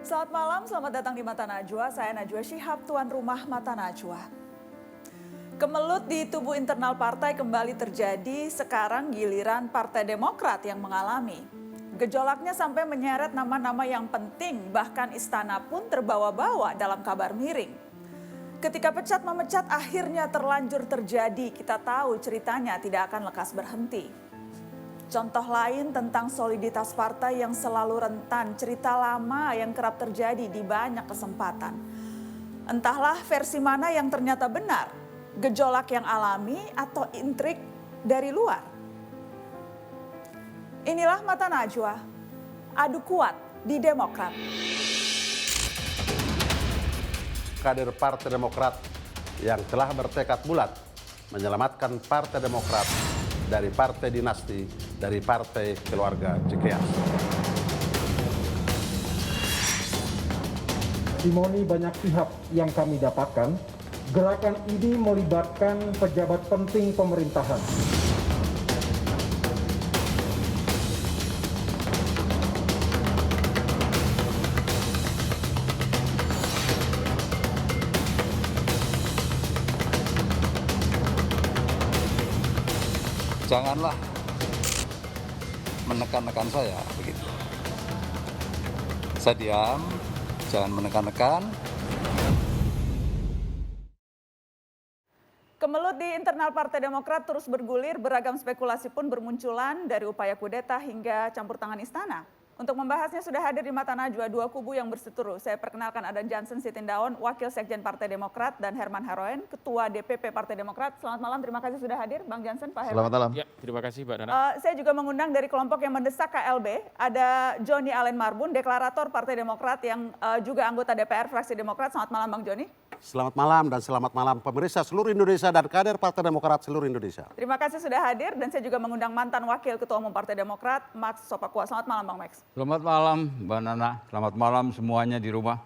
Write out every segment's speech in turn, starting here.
Selamat malam, selamat datang di Mata Najwa. Saya Najwa Shihab, tuan rumah Mata Najwa. Kemelut di tubuh internal partai kembali terjadi, sekarang giliran Partai Demokrat yang mengalami. Gejolaknya sampai menyeret nama-nama yang penting, bahkan istana pun terbawa-bawa dalam kabar miring. Ketika pecat memecat akhirnya terlanjur terjadi, kita tahu ceritanya tidak akan lekas berhenti. Contoh lain tentang soliditas partai yang selalu rentan, cerita lama yang kerap terjadi di banyak kesempatan. Entahlah versi mana yang ternyata benar, gejolak yang alami atau intrik dari luar. Inilah Mata Najwa, adu kuat di Demokrat. Kader Partai Demokrat yang telah bertekad bulat menyelamatkan Partai Demokrat dari partai dinasti, dari partai keluarga Cikeas. Testimoni banyak pihak yang kami dapatkan, gerakan ini melibatkan pejabat penting pemerintahan. Janganlah menekan-nekan saya begitu. Saya diam, jangan menekan-nekan. Kemelut di internal Partai Demokrat terus bergulir, beragam spekulasi pun bermunculan dari upaya kudeta hingga campur tangan istana. Untuk membahasnya sudah hadir di Mata Najwa dua kubu yang berseteru. Saya perkenalkan ada Jansen Sitindaun, Wakil Sekjen Partai Demokrat, dan Herman Heroen, Ketua DPP Partai Demokrat. Selamat malam, terima kasih sudah hadir Bang Jansen, Pak Herman. Selamat malam. Ya, terima kasih Mbak Nana. Saya juga mengundang dari kelompok yang mendesak KLB, ada Joni Allen Marbun, deklarator Partai Demokrat yang juga anggota DPR fraksi Demokrat. Selamat malam Bang Joni. Selamat malam dan selamat malam pemirsa seluruh Indonesia dan kader Partai Demokrat seluruh Indonesia. Terima kasih sudah hadir dan saya juga mengundang mantan Wakil Ketua Umum Partai Demokrat, Max Sopakua. Selamat malam Bang Max. Selamat malam Mbak Nana, selamat malam semuanya di rumah.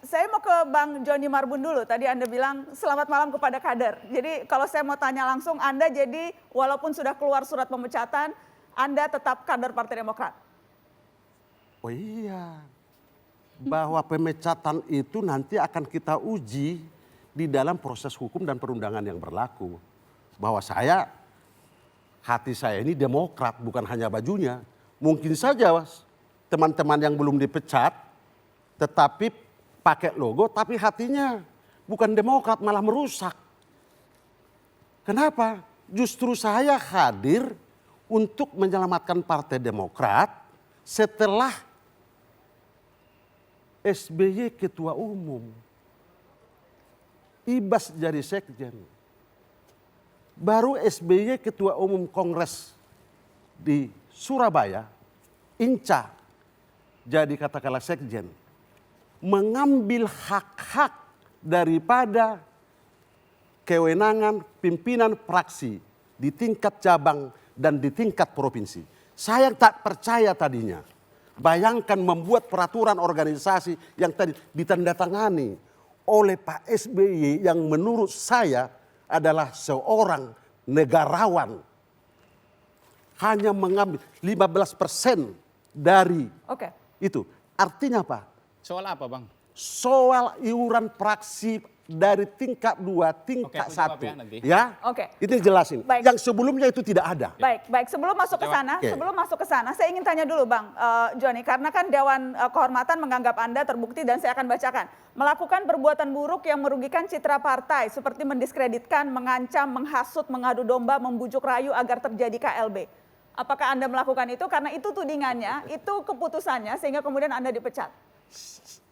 Saya mau ke Bang Joni Marbun dulu. Tadi Anda bilang selamat malam kepada kader. Jadi kalau saya mau tanya langsung, Anda jadi walaupun sudah keluar surat pemecatan, Anda tetap kader Partai Demokrat? Oh iya, bahwa pemecatan itu nanti akan kita uji di dalam proses hukum dan perundangan yang berlaku. Bahwa hati saya ini Demokrat, bukan hanya bajunya. Mungkin saja teman-teman yang belum dipecat, tetapi pakai logo, tapi hatinya bukan Demokrat, malah merusak. Kenapa? Justru saya hadir untuk menyelamatkan Partai Demokrat setelah SBY Ketua Umum, Ibas jadi Sekjen. Baru SBY Ketua Umum Kongres di Surabaya, Inca jadi katakanlah Sekjen. Mengambil hak-hak daripada kewenangan pimpinan fraksi di tingkat cabang dan di tingkat provinsi. Saya tak percaya tadinya. Bayangkan membuat peraturan organisasi yang tadi ditandatangani oleh Pak SBY yang menurut saya adalah seorang negarawan. Hanya mengambil 15% dari itu. Artinya apa? Soal apa Bang? Soal iuran fraksi dari tingkat 2, tingkat 1. Ya? Itu jelasin. Baik. Yang sebelumnya itu tidak ada. Baik. Sebelum masuk ke sana, saya ingin tanya dulu Bang Joni, karena kan Dewan Kehormatan menganggap Anda terbukti dan saya akan bacakan. Melakukan perbuatan buruk yang merugikan citra partai seperti mendiskreditkan, mengancam, menghasut, mengadu domba, membujuk rayu agar terjadi KLB. Apakah Anda melakukan itu? Karena itu tudingannya, itu keputusannya sehingga kemudian Anda dipecat.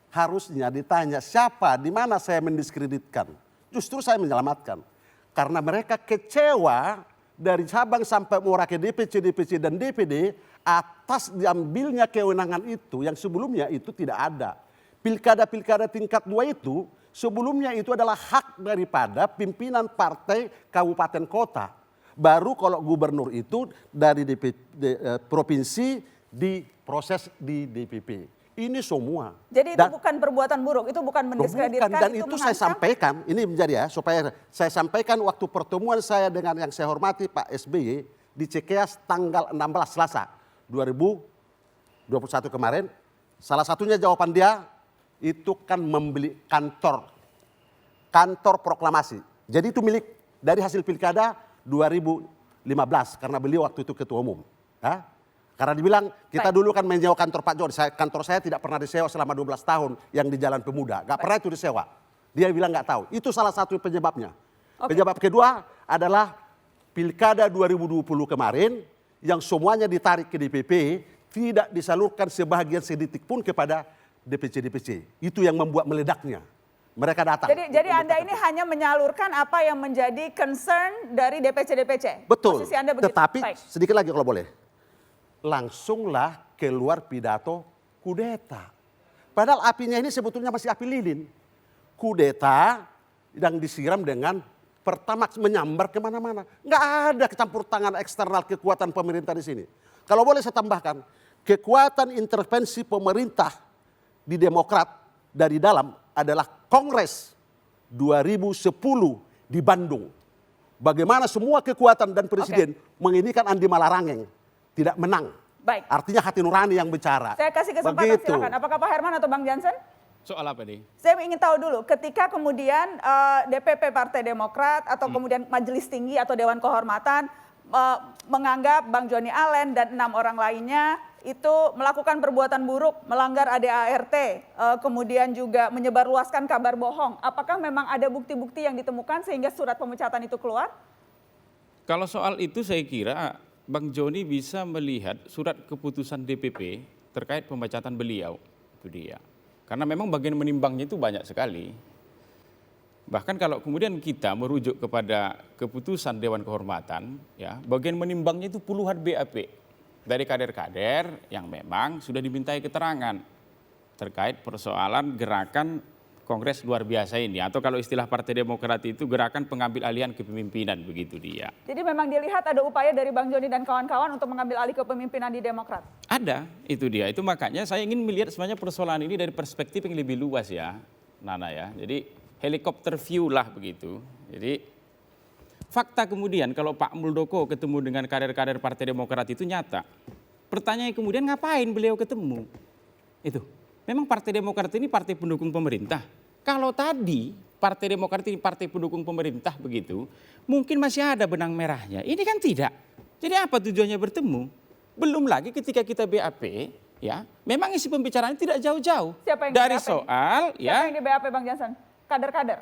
Harusnya ditanya siapa, di mana saya mendiskreditkan. Justru saya menyelamatkan. Karena mereka kecewa dari Sabang sampai Merauke DPC dan DPD atas diambilnya kewenangan itu yang sebelumnya itu tidak ada. Pilkada-pilkada tingkat 2 itu sebelumnya itu adalah hak daripada pimpinan partai kabupaten kota. Baru kalau gubernur itu dari provinsi diproses di DPP. Ini semua. Jadi itu bukan perbuatan buruk, itu bukan mendiskreditkan, dan itu saya sampaikan, ini menjadi supaya saya sampaikan waktu pertemuan saya dengan yang saya hormati Pak SBY di Cikeas tanggal 16 Selasa 2021 kemarin, Salah satunya jawaban dia itu kan membeli kantor proklamasi. Jadi itu milik dari hasil pilkada 2015 karena beliau waktu itu ketua umum. Ya? Karena dibilang kita dulu kan menyewa kantor Pak Joni. Kantor saya tidak pernah disewa selama 12 tahun yang di Jalan Pemuda. Gak pernah itu disewa. Dia bilang gak tahu. Itu salah satu penyebabnya. Penyebab kedua adalah pilkada 2020 kemarin yang semuanya ditarik ke DPP tidak disalurkan sebagian sedikit pun kepada DPC. Itu yang membuat meledaknya. Mereka datang. Jadi Anda ini hanya menyalurkan apa yang menjadi concern dari DPC. Betul. Posisi Anda begitu. Tetapi Baik. sedikit lagi kalau boleh. Langsunglah keluar pidato kudeta. Padahal apinya ini sebetulnya masih api lilin. Kudeta yang disiram dengan pertamax menyambar kemana-mana. Nggak ada kecampur tangan eksternal kekuatan pemerintah di sini. Kalau boleh saya tambahkan, kekuatan intervensi pemerintah di Demokrat dari dalam adalah Kongres 2010 di Bandung. Bagaimana semua kekuatan dan presiden menginginkan Andi Malarangeng tidak menang. Baik. Artinya hati nurani yang bicara. Saya kasih kesempatan, begitu. silakan. Apakah Pak Herman atau Bang Jansen? Soal apa nih? Saya ingin tahu dulu, ketika kemudian DPP Partai Demokrat atau kemudian Majelis Tinggi atau Dewan Kehormatan menganggap Bang Joni Allen dan 6 orang lainnya itu melakukan perbuatan buruk, melanggar ADART, kemudian juga menyebarluaskan kabar bohong. Apakah memang ada bukti-bukti yang ditemukan sehingga surat pemecatan itu keluar? Kalau soal itu saya kira Bang Joni bisa melihat surat keputusan DPP terkait pemecatan beliau. Itu dia. Karena memang bagian menimbangnya itu banyak sekali. Bahkan kalau kemudian kita merujuk kepada keputusan Dewan Kehormatan, ya, bagian menimbangnya itu puluhan BAP dari kader-kader yang memang sudah dimintai keterangan terkait persoalan gerakan Kongres luar biasa ini, atau kalau istilah Partai Demokrat itu gerakan pengambil alihan kepemimpinan, begitu dia. Jadi memang dilihat ada upaya dari Bang Joni dan kawan-kawan untuk mengambil alih kepemimpinan di Demokrat? Ada, itu dia. Itu makanya saya ingin melihat sebenarnya persoalan ini dari perspektif yang lebih luas ya, Nana ya. Jadi helikopter view lah begitu. Jadi fakta kemudian kalau Pak Muldoko ketemu dengan kader-kader Partai Demokrat itu nyata. Pertanyaannya kemudian ngapain beliau ketemu? Itu. Memang Partai Demokrat ini partai pendukung pemerintah. Kalau tadi Partai Demokrat ini partai pendukung pemerintah begitu, mungkin masih ada benang merahnya. Ini kan tidak. Jadi apa tujuannya bertemu? Belum lagi ketika kita BAP, ya, memang isi pembicaraan tidak jauh-jauh dari BAP? soal, ya. Siapa yang di BAP Bang Jansen? Kader-kader?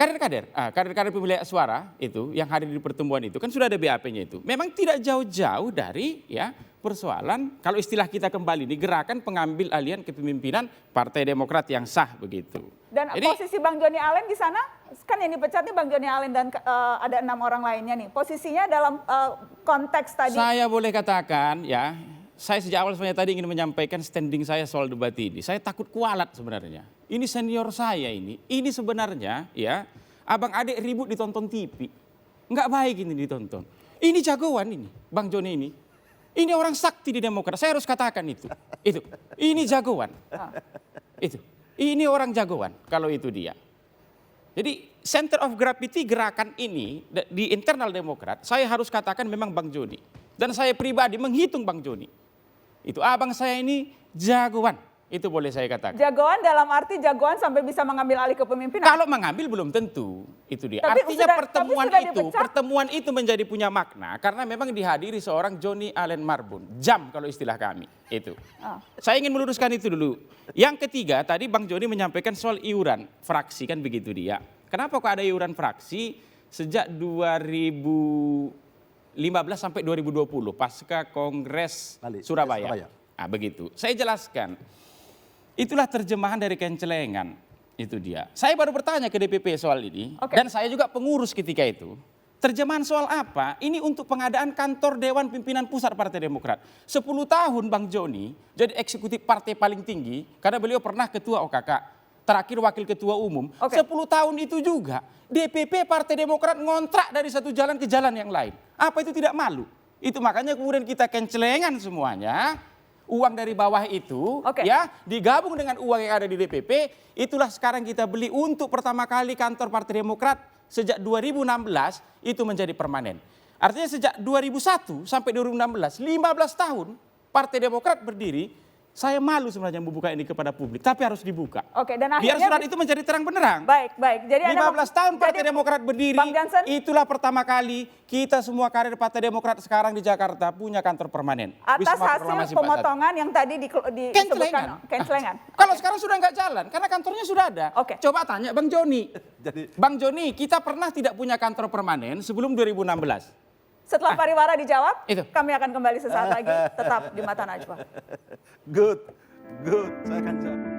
Kader-kader pemilik suara itu yang hadir di pertemuan itu kan sudah ada BAP-nya itu. Memang tidak jauh-jauh dari ya persoalan, kalau istilah kita kembali di gerakan pengambil alihan kepemimpinan Partai Demokrat yang sah begitu. Dan Jadi, posisi Bang Joni Allen di sana, kan yang dipecat nih Bang Joni Allen dan ada 6 orang lainnya nih. Posisinya dalam konteks tadi. saya boleh katakan ya, saya sejak awal sebenarnya tadi ingin menyampaikan standing saya soal debat ini. Saya takut kualat sebenarnya. Ini senior saya ini sebenarnya ya, abang adik ribut ditonton TV. Enggak baik ini ditonton. Ini jagoan ini, Bang Joni ini. Ini orang sakti di Demokrat, saya harus katakan itu. Ini jagoan. Itu. Ini orang jagoan kalau itu dia. Jadi center of gravity gerakan ini di internal Demokrat, saya harus katakan memang Bang Joni. Dan saya pribadi menghitung Bang Joni. Itu abang saya ini jagoan. Itu boleh saya katakan. Jagoan dalam arti jagoan sampai bisa mengambil alih kepemimpinan? Kalau mengambil belum tentu. Itu dia. Tapi Artinya sudah pertemuan itu menjadi punya makna karena memang dihadiri seorang Joni Allen Marbun. Jam kalau istilah kami. Itu. Saya ingin meluruskan itu dulu. Yang ketiga tadi Bang Joni menyampaikan soal iuran fraksi kan begitu dia. Kenapa kok ada iuran fraksi sejak 2015 sampai 2020 pasca Kongres Surabaya. Nah, begitu. Saya jelaskan. Itulah terjemahan dari kencelengan. Itu dia. Saya baru bertanya ke DPP soal ini. Dan saya juga pengurus ketika itu. Terjemahan soal apa? Ini untuk pengadaan kantor Dewan Pimpinan Pusat Partai Demokrat. 10 tahun Bang Joni jadi eksekutif partai paling tinggi. Karena beliau pernah ketua OKK. Terakhir wakil ketua umum. 10 tahun itu juga DPP Partai Demokrat ngontrak dari satu jalan ke jalan yang lain. Apa itu tidak malu? Itu makanya kemudian kita kencelengan semuanya. Uang dari bawah itu ya digabung dengan uang yang ada di DPP, itulah sekarang kita beli untuk pertama kali kantor Partai Demokrat sejak 2016 itu menjadi permanen. Artinya sejak 2001 sampai 2016, 15 tahun Partai Demokrat berdiri Saya malu sebenarnya membuka ini kepada publik, tapi harus dibuka. Oke, dan Biar akhirnya surat itu menjadi terang benderang. baik. Jadi 15 tahun Partai jadi, Demokrat berdiri, Bang Jansen, itulah pertama kali kita semua kader Partai Demokrat sekarang di Jakarta punya kantor permanen. atas Wisma hasil Proklamasi Pak Sadi. pemotongan yang tadi disebutkan cancelengan. Kalau sekarang sudah nggak jalan, karena kantornya sudah ada. Oke. Coba tanya Bang Joni. Jadi Bang Joni, kita pernah tidak punya kantor permanen sebelum 2016? Setelah pariwara dijawab, Itu. kami akan kembali sesaat lagi tetap di Mata Najwa. good, saya akan jawab.